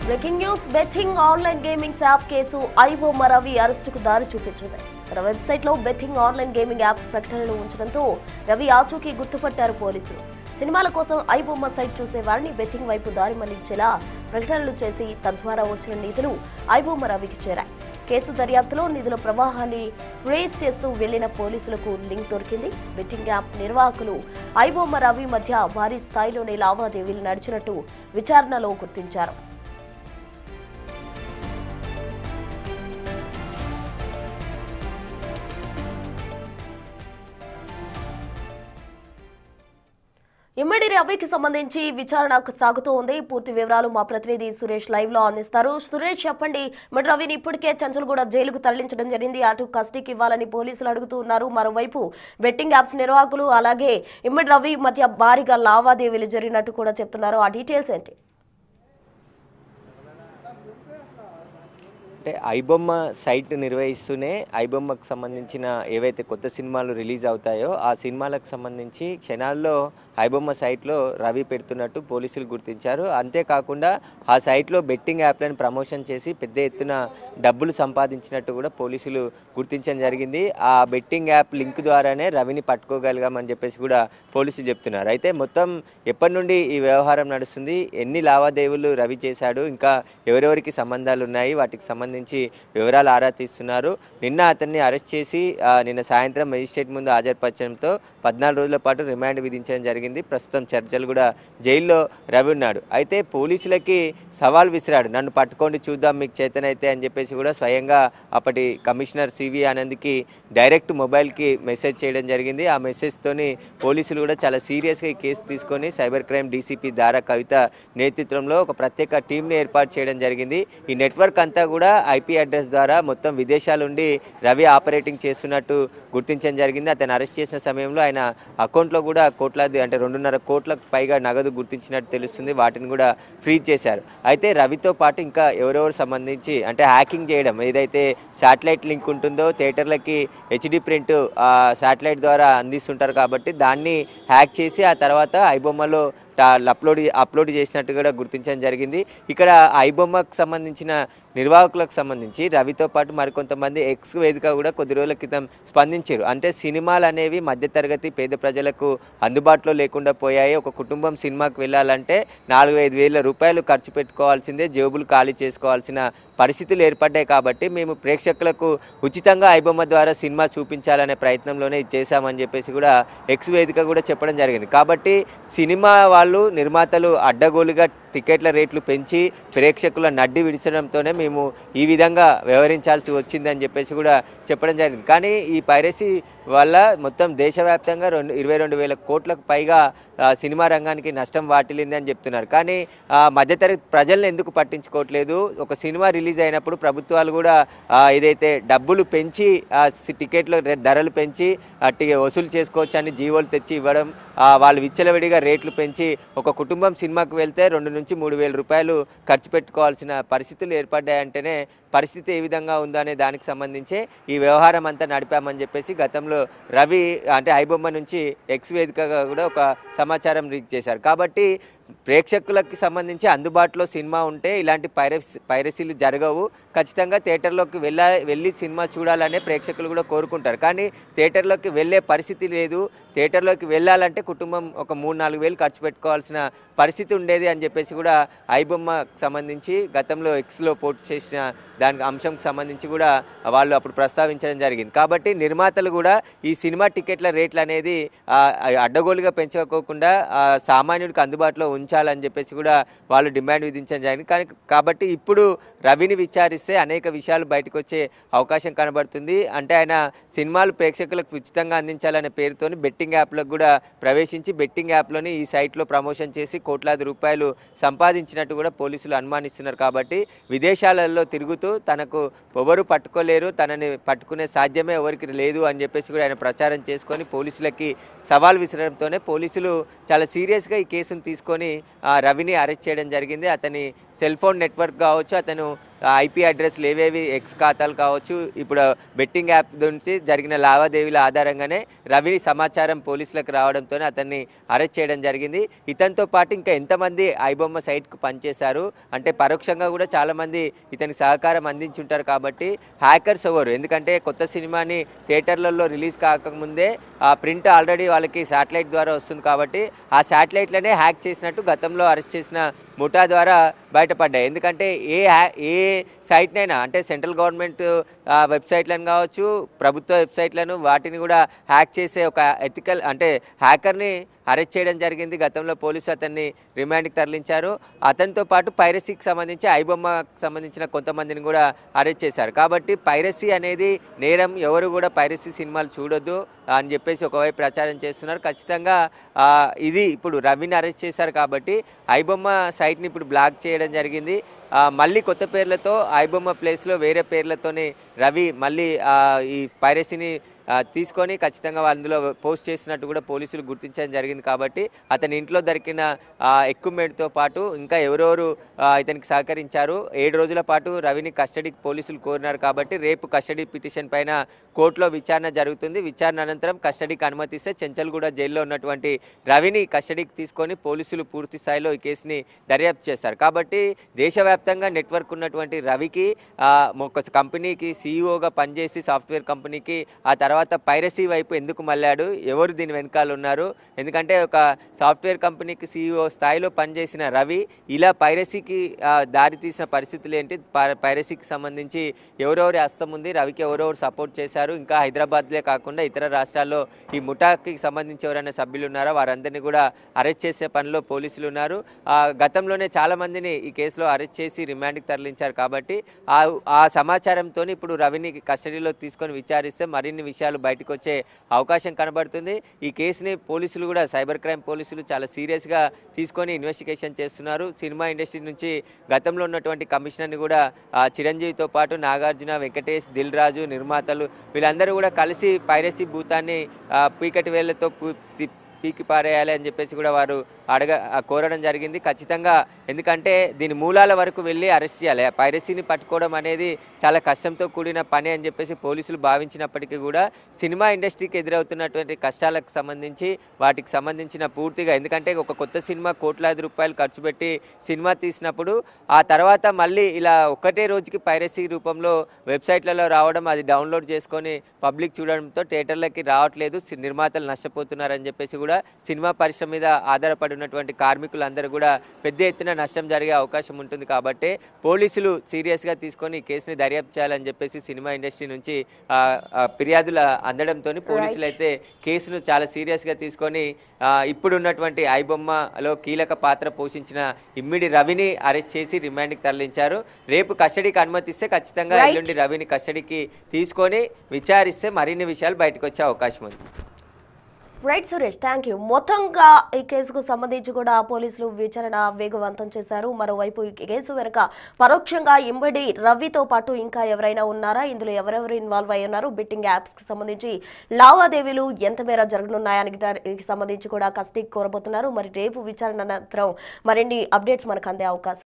Breaking news betting online gaming app case iBomma Ravi అరెస్టుకు దారి చూపించింది. తన వెబ్సైట్ లో బెట్టింగ్ ఆన్లైన్ గేమింగ్ యాప్స్ ప్రకటనలు ఉంచడంతో రవి ఆచూకీ గుర్తుపట్టారు పోలీసులు. సినిమాల కోసం ఐబొమ్మ సైట్ చూసే వారిని బెట్టింగ్ వైపు దారి మళ్లించేలా ప్రకటనలు చేసి తద్వారా వచ్చిన నిధులు ఐబొమ్మ రవికి చేరాయి. కేసు దర్యాప్తులో నిధుల ప్రవాహాన్ని ట్రేస్ చేస్తూ వెళ్లిన పోలీసులకు లింక్ దొరికింది. బెట్టింగ్ యాప్ నిర్వాహకులు ఐబొమ్మ రవి మధ్య భారీ స్థాయిలోనే లావాదేవీలు నడిచినట్టు విచారణలో గుర్తించారు. ఇమ్మడి రవికి సంబంధించి విచారణ సాగుతూ ఉంది. పూర్తి వివరాలు మా ప్రతినిధి సురేష్ లైవ్ లో అందిస్తారు. సురేష్, చెప్పండి. ఇమ్మడి రవిని ఇప్పటికే చంచల్గూడ జైలుకు తరలించడం జరిగింది. అటు కస్టడీకి ఇవ్వాలని పోలీసులు అడుగుతూ ఉన్నారు. మరోవైపు బెట్టింగ్ యాప్స్ నిర్వాహకులు అలాగే ఇమ్మడి రవి మధ్య భారీగా లావాదేవీలు జరిగినట్టు కూడా చెప్తున్నారు. ఆ డీటెయిల్స్ ఏంటి? అంటే ఐబొమ్మ సైట్ నిర్వహిస్తూనే ఐబొమ్మకు సంబంధించిన ఏవైతే కొత్త సినిమాలు రిలీజ్ అవుతాయో ఆ సినిమాలకు సంబంధించి క్షణాల్లో ఐబొమ్మ సైట్లో రవి పెడుతున్నట్టు పోలీసులు గుర్తించారు. అంతేకాకుండా ఆ సైట్లో బెట్టింగ్ యాప్లను ప్రమోషన్ చేసి పెద్ద ఎత్తున డబ్బులు సంపాదించినట్టు కూడా పోలీసులు గుర్తించడం జరిగింది. ఆ బెట్టింగ్ యాప్ లింక్ ద్వారానే రవిని పట్టుకోగలిగామని చెప్పేసి కూడా పోలీసులు చెప్తున్నారు. అయితే మొత్తం ఎప్పటి నుండి ఈ వ్యవహారం నడుస్తుంది, ఎన్ని లావాదేవీలు రవి చేశాడు, ఇంకా ఎవరెవరికి సంబంధాలు ఉన్నాయి, వాటికి సంబంధించి వివరాలు ఆరా తీస్తున్నారు. నిన్న అతన్ని అరెస్ట్ చేసి నిన్న సాయంత్రం మెజిస్ట్రేట్ ముందు హాజరుపరచడంతో 14 రోజుల పాటు రిమాండ్ విధించడం జరిగింది. ప్రస్తుతం చర్చల్గూడ జైల్లో రవి ఉన్నాడు. అయితే పోలీసులకి సవాల్ విసిరాడు, నన్ను పట్టుకోండి చూద్దాం మీకు చేతనైతే అని చెప్పేసి కూడా స్వయంగా అప్పటి కమిషనర్ సివి ఆనంద్కి డైరెక్ట్ మొబైల్కి మెసేజ్ చేయడం జరిగింది. ఆ మెసేజ్తోని పోలీసులు కూడా చాలా సీరియస్గా ఈ కేసు తీసుకొని సైబర్ క్రైమ్ డీసీపీ దారా కవిత నేతృత్వంలో ఒక ప్రత్యేక టీంని ఏర్పాటు చేయడం జరిగింది. ఈ నెట్వర్క్ అంతా కూడా ఐపీ అడ్రస్ ద్వారా మొత్తం విదేశాల నుండి రవి ఆపరేటింగ్ చేస్తున్నట్టు గుర్తించడం జరిగింది. అతను అరెస్ట్ చేసిన సమయంలో ఆయన అకౌంట్లో కూడా కోట్లాది అంటే 2.5 కోట్లకు పైగా నగదు గుర్తించినట్టు తెలుస్తుంది. వాటిని కూడా ఫ్రీజ్ చేశారు. అయితే రవితో పాటు ఇంకా ఎవరెవరు సంబంధించి అంటే హ్యాకింగ్ చేయడం, ఏదైతే శాటిలైట్ లింక్ ఉంటుందో థియేటర్లకి హెచ్డి ప్రింట్ శాటిలైట్ ద్వారా అందిస్తుంటారు కాబట్టి దాన్ని హ్యాక్ చేసి ఆ తర్వాత ఐబొమ్మలో అప్లోడ్ చేసినట్టు కూడా గుర్తించడం జరిగింది. ఇక్కడ ఐబొమ్మకు సంబంధించిన నిర్వాహకులకు సంబంధించి రవితో పాటు మరికొంతమంది ఎక్స్ వేదిక కూడా కొద్ది రోజుల క్రితం స్పందించారు. అంటే సినిమాలు అనేవి మధ్యతరగతి పేద ప్రజలకు అందుబాటులో లేకుండా పోయాయి. ఒక కుటుంబం సినిమాకి వెళ్ళాలంటే 4-5 వేల రూపాయలు ఖర్చు పెట్టుకోవాల్సిందే, జేబులు ఖాళీ చేసుకోవాల్సిన పరిస్థితులు ఏర్పడ్డాయి. కాబట్టి మేము ప్రేక్షకులకు ఉచితంగా ఐబొమ్మ ద్వారా సినిమా చూపించాలనే ప్రయత్నంలోనే ఇది చేశామని చెప్పేసి కూడా ఎక్స్ వేదిక కూడా చెప్పడం జరిగింది. కాబట్టి సినిమా నిర్మాతలు అడ్డగోలుగా టికెట్ల రేట్లు పెంచి ప్రేక్షకుల నడ్డి విడిచడంతోనే మేము ఈ విధంగా వ్యవహరించాల్సి వచ్చిందని చెప్పేసి కూడా చెప్పడం జరిగింది. కానీ ఈ పైరసీ వల్ల మొత్తం దేశవ్యాప్తంగా 22,000 కోట్లకు పైగా సినిమా రంగానికి నష్టం వాటిల్లింది అని చెప్తున్నారు. కానీ మధ్యతరగతి ప్రజలను ఎందుకు పట్టించుకోవట్లేదు? ఒక సినిమా రిలీజ్ అయినప్పుడు ప్రభుత్వాలు కూడా ఏదైతే డబ్బులు పెంచి టికెట్ల ధరలు పెంచి వసూలు చేసుకోవచ్చు అని జీవోలు తెచ్చి ఇవ్వడం, వాళ్ళు విచ్చలవిడిగా రేట్లు పెంచి ఒక కుటుంబం సినిమాకు వెళ్తే 2 నుంచి 3 వేల రూపాయలు ఖర్చు పెట్టుకోవాల్సిన పరిస్థితులు ఏర్పడ్డాయంటేనే పరిస్థితి ఏ విధంగా ఉందనే దానికి సంబంధించి ఈ వ్యవహారం అంతా నడిపామని చెప్పేసి గతంలో రవి అంటే ఐబొమ్మ నుంచి ఎక్స్ వేదికగా కూడా ఒక సమాచారం లీక్ చేశారు. కాబట్టి ప్రేక్షకులకి సంబంధించి అందుబాటులో సినిమా ఉంటే ఇలాంటి పైరసీలు జరగవు. ఖచ్చితంగా థియేటర్లోకి వెళ్ళి సినిమా చూడాలనే ప్రేక్షకులు కూడా కోరుకుంటారు. కానీ థియేటర్లోకి వెళ్ళే పరిస్థితి లేదు. థియేటర్లోకి వెళ్ళాలంటే కుటుంబం ఒక 3-4 వేలు ఖర్చు పెట్టుకోవాల్సిన పరిస్థితి ఉండేది అని చెప్పేసి కూడా ఐబొమ్మకు సంబంధించి గతంలో ఎక్స్లో పోస్ట్ చేసిన దానికి అంశంకి సంబంధించి కూడా వాళ్ళు అప్పుడు ప్రస్తావించడం జరిగింది. కాబట్టి నిర్మాతలు కూడా ఈ సినిమా టికెట్ల రేట్లు అనేది అడ్డగోలుగా పెంచుకోకుండా సామాన్యుడికి అందుబాటులో ఉంచాలని చెప్పేసి కూడా వాళ్ళు డిమాండ్ విధించడం జరిగింది. కాబట్టి ఇప్పుడు రవిని విచారిస్తే అనేక విషయాలు బయటకు వచ్చే అవకాశం కనబడుతుంది. అంటే ఆయన సినిమాలు ప్రేక్షకులకు ఉచితంగా అందించాలనే పేరుతోని బెట్టింగ్ యాప్లకు కూడా ప్రవేశించి బెట్టింగ్ యాప్లోని ఈ సైట్లో ప్రమోషన్ చేసి కోట్లాది రూపాయలు సంపాదించినట్టు కూడా పోలీసులు అనుమానిస్తున్నారు. కాబట్టి విదేశాలలో తిరుగుతూ తనకు ఎవరు పట్టుకోలేరు, తనని పట్టుకునే సాధ్యమే ఎవరికి లేదు అని చెప్పేసి కూడా ఆయన ప్రచారం చేసుకొని పోలీసులకి సవాల్ విసరడంతోనే పోలీసులు చాలా సీరియస్గా ఈ కేసును తీసుకొని రవిని అరెస్ట్ చేయడం జరిగింది. అతని సెల్ ఫోన్ నెట్వర్క్ కావచ్చు, అతను ఐపీ అడ్రస్లు ఏవేవి ఎక్స్ ఖాతాలు కావచ్చు, ఇప్పుడు బెట్టింగ్ యాప్ నుంచి జరిగిన లావాదేవీల ఆధారంగానే రవి సమాచారం పోలీసులకు రావడంతో అతన్ని అరెస్ట్ చేయడం జరిగింది. ఇతనితో పాటు ఇంకా ఎంతమంది ఐబొమ్మ సైట్కు పనిచేశారు అంటే పరోక్షంగా కూడా చాలామంది ఇతనికి సహకారం అందించుంటారు. కాబట్టి హ్యాకర్స్ ఎవరు, ఎందుకంటే కొత్త సినిమాని థియేటర్లలో రిలీజ్ కాకముందే ఆ ప్రింట్ ఆల్రెడీ వాళ్ళకి శాటిలైట్ ద్వారా వస్తుంది. కాబట్టి ఆ శాటిలైట్లనే హ్యాక్ చేసినట్టు గతంలో అరెస్ట్ చేసిన ముఠా ద్వారా బయటపడ్డాయి. ఎందుకంటే ఏ సైట్నైనా అంటే సెంట్రల్ గవర్నమెంట్ వెబ్సైట్లను కావచ్చు, ప్రభుత్వ వెబ్సైట్లను వాటిని కూడా హ్యాక్ చేసే ఒక ఎథికల్ అంటే హ్యాకర్ని అరెస్ట్ చేయడం జరిగింది. గతంలో పోలీసు అతన్ని రిమాండ్కి తరలించారు. అతనితో పాటు పైరసీకి సంబంధించి ఐబొమ్మకు సంబంధించిన కొంతమందిని కూడా అరెస్ట్ చేశారు. కాబట్టి పైరసీ అనేది నేరం, ఎవరు కూడా పైరసీ సినిమాలు చూడొద్దు అని చెప్పేసి ఒకవైపు ప్రచారం చేస్తున్నారు. ఖచ్చితంగా ఇది ఇప్పుడు రవిని అరెస్ట్ చేశారు కాబట్టి ఐబొమ్మ సైట్ని ఇప్పుడు బ్లాక్ చేయడం జరిగింది. మళ్ళీ కొత్త పేర్లతో ఐబొమ్మ ప్లేస్లో వేరే పేర్లతోనే రవి మళ్ళీ ఈ పైరసీని తీసుకొని ఖచ్చితంగా అందులో పోస్ట్ చేసినట్టు కూడా పోలీసులు గుర్తించడం జరిగింది. కాబట్టి అతని ఇంట్లో దొరికిన ఎక్విప్మెంట్తో పాటు ఇంకా ఎవరెవరు ఇతనికి సహకరించారు, 7 రోజుల పాటు రవిని కస్టడీకి పోలీసులు కోరినారు. కాబట్టి రేపు కస్టడీ పిటిషన్ పైన కోర్టులో విచారణ జరుగుతుంది. విచారణ అనంతరం కస్టడీకి అనుమతిస్తే చెంచల్గూడ జైల్లో ఉన్నటువంటి రవిని కస్టడీకి తీసుకొని పోలీసులు పూర్తి స్థాయిలో ఈ కేసుని దర్యాప్తు చేస్తారు. కాబట్టి దేశవ్యాప్తంగా నెట్వర్క్ ఉన్నటువంటి రవికి ఒక కంపెనీకి సీఈఓగా పనిచేసి సాఫ్ట్వేర్ కంపెనీకి ఆ తర్వాత పైరసీ వైపు ఎందుకు మళ్ళాడు, ఎవరు దీని వెనకాల ఉన్నారు, ఎందుకంటే ఒక సాఫ్ట్వేర్ కంపెనీకి సీఈఓ స్థాయిలో పనిచేసిన రవి ఇలా పైరసీకి దారి తీసిన పరిస్థితులు ఏంటి, పైరసీకి సంబంధించి ఎవరెవరి హస్తం ఉంది, రవికి ఎవరెవరు సపోర్ట్ చేశారు, ఇంకా హైదరాబాద్లే కాకుండా ఇతర రాష్ట్రాల్లో ఈ ముఠాకి సంబంధించి ఎవరైనా సభ్యులు ఉన్నారో వారందరినీ కూడా అరెస్ట్ చేసే పనిలో పోలీసులు ఉన్నారు. గతంలోనే చాలామందిని ఈ కేసులో అరెస్ట్ చేసి రిమాండ్కి తరలించారు. కాబట్టి ఆ సమాచారంతో ఇప్పుడు రవిని కస్టడీలో తీసుకొని విచారిస్తే మరిన్ని విషయాలు బయటకు వచ్చే అవకాశం కనబడుతుంది. ఈ కేసుని పోలీసులు కూడా సైబర్ క్రైమ్ పోలీసులు చాలా సీరియస్గా తీసుకొని ఇన్వెస్టిగేషన్ చేస్తున్నారు. సినిమా ఇండస్ట్రీ నుంచి గతంలో ఉన్నటువంటి కమిషనర్ని కూడా చిరంజీవితో పాటు నాగార్జున, వెంకటేష్, దిల్ రాజు, నిర్మాతలు వీళ్ళందరూ కూడా కలిసి పైరసీ భూతాన్ని పీకటి వేళ్లతో పీకి పారేయాలి అని చెప్పేసి కూడా వారు కోరడం జరిగింది. ఖచ్చితంగా ఎందుకంటే దీని మూలాల వరకు వెళ్ళి అరెస్ట్ చేయాలి. పైరసీని పట్టుకోవడం అనేది చాలా కష్టంతో కూడిన పని అని చెప్పేసి పోలీసులు భావించినప్పటికీ కూడా సినిమా ఇండస్ట్రీకి ఎదురవుతున్నటువంటి కష్టాలకు సంబంధించి వాటికి సంబంధించిన పూర్తిగా, ఎందుకంటే ఒక కొత్త సినిమా కోట్లాది రూపాయలు ఖర్చు పెట్టి సినిమా తీసినప్పుడు ఆ తర్వాత మళ్ళీ ఇలా ఒక్కటే రోజుకి పైరసీ రూపంలో వెబ్సైట్లలో రావడం, అది డౌన్లోడ్ చేసుకొని పబ్లిక్ చూడడంతో థియేటర్లకి రావట్లేదు, నిర్మాతలు నష్టపోతున్నారని చెప్పేసి కూడా సినిమా పరిశ్రమ మీద ఆధారపడి ఉన్నటువంటి కార్మికులందరూ కూడా పెద్ద ఎత్తున నష్టం జరిగే అవకాశం ఉంటుంది. కాబట్టి పోలీసులు సీరియస్గా తీసుకొని ఈ కేసుని దర్యాప్తు చేయాలని చెప్పేసి సినిమా ఇండస్ట్రీ నుంచి ఫిర్యాదులు అందడంతో పోలీసులు అయితే కేసును చాలా సీరియస్గా తీసుకొని ఇప్పుడున్నటువంటి ఐబొమ్మలో కీలక పాత్ర పోషించిన ఇమ్మిడి రవిని అరెస్ట్ చేసి రిమాండ్కి తరలించారు. రేపు కస్టడీకి అనుమతిస్తే ఖచ్చితంగా ఎల్లుండి రవిని కస్టడీకి తీసుకొని విచారిస్తే మరిన్ని విషయాలు బయటకు వచ్చే అవకాశం ఉంది. Right Suresh, thank you. మొత్తంగా ఈ కేసుకు సంబంధించి కూడా పోలీసులు విచారణ వేగవంతం చేశారు. మరోవైపు ఈ కేసు వెనుక పరోక్షంగా ఇంబడి రవితో పాటు ఇంకా ఎవరైనా ఉన్నారా, ఇందులో ఎవరెవరు ఇన్వాల్వ్ అయి ఉన్నారు, బెట్టింగ్ యాప్స్ కి సంబంధించి లావాదేవీలు ఎంత మేర జరగనున్నాయని సంబంధించి కూడా కస్టడీకి కోరబోతున్నారు. మరి రేపు విచారణ అనంతరం మరిన్ని అప్డేట్స్ మనకు అందే అవకాశం